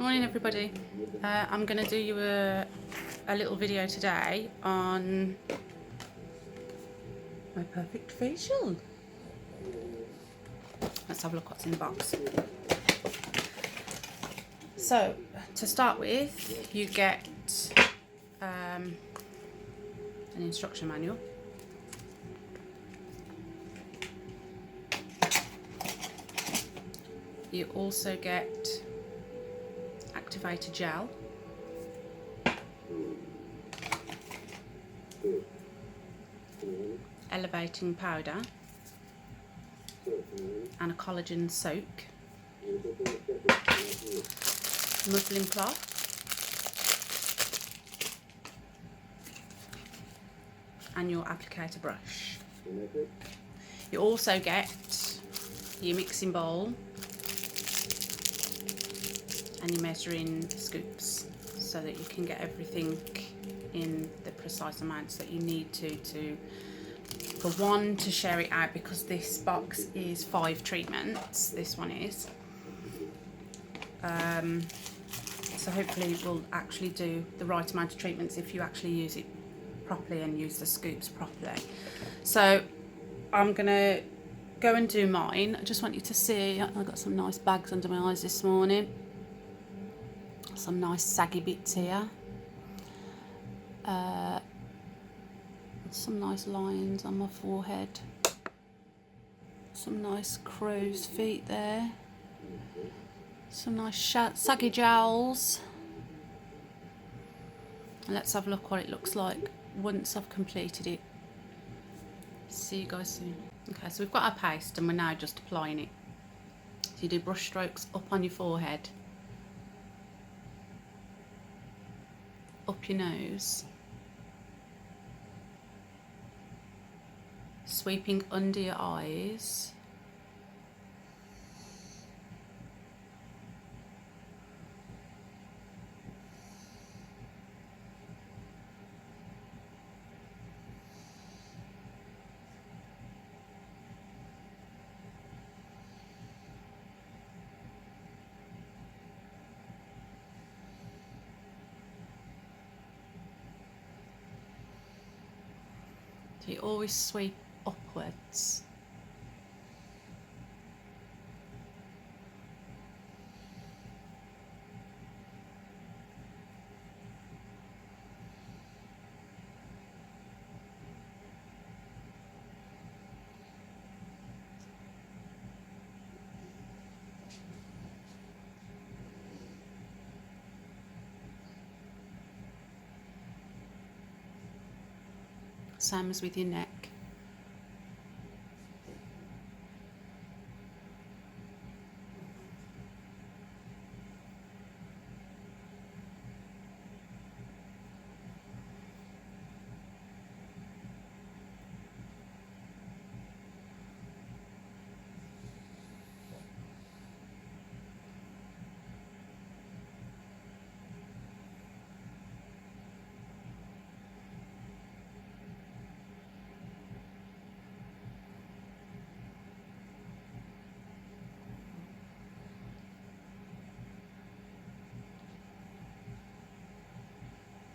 Morning everybody. I'm going to do you a little video today on my perfect facial. Let's have a look what's in the box. So to start with, you get an instruction manual. You also get activator gel, elevating powder, and a collagen soak, muslin cloth, and your applicator brush. You also get your mixing bowl and your measuring scoops so that you can get everything in the precise amounts that you need to for one, to share it out, because this box is 5 treatments, this one is. So hopefully it will actually do the right amount of treatments if you actually use it properly and use the scoops properly. So I'm gonna go and do mine. I just want you to see, I've got some nice bags under my eyes this morning. Some nice saggy bits here. Some nice lines on my forehead. Some nice crow's feet there. Some nice saggy jowls. And let's have a look what it looks like once I've completed it. See you guys soon. Okay, so we've got our paste and we're now just applying it. So you do brush strokes up on your forehead, up your nose, sweeping under your eyes, so you always sweep upwards. Same as with your neck.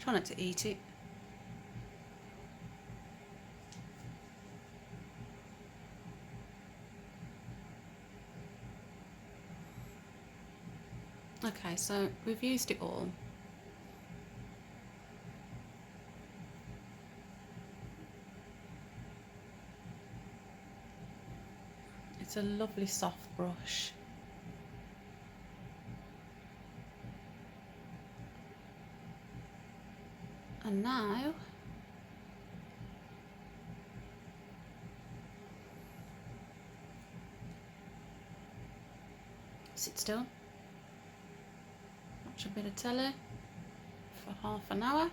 Try not to eat it. Okay, so we've used it all. It's a lovely soft brush. And now sit still, watch a bit of telly for half an hour,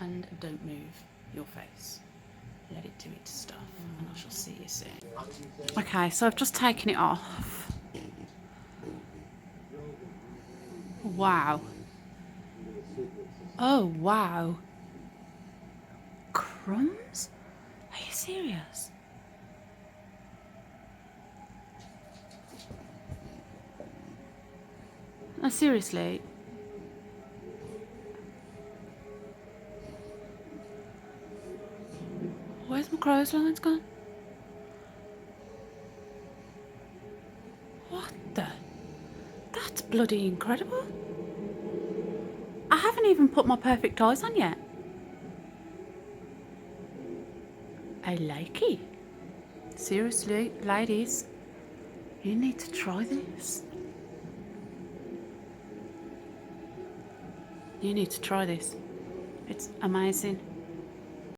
and don't move your face. Let it do its stuff, and I shall see you soon. Okay, so I've just taken it off. Wow. Oh, wow. Crumbs? Are you serious? No, seriously. Where's my crow's lines gone? What the? That's bloody incredible. I haven't even put my perfect eyes on yet. I like it. Seriously, ladies, you need to try this. You need to try this. It's amazing.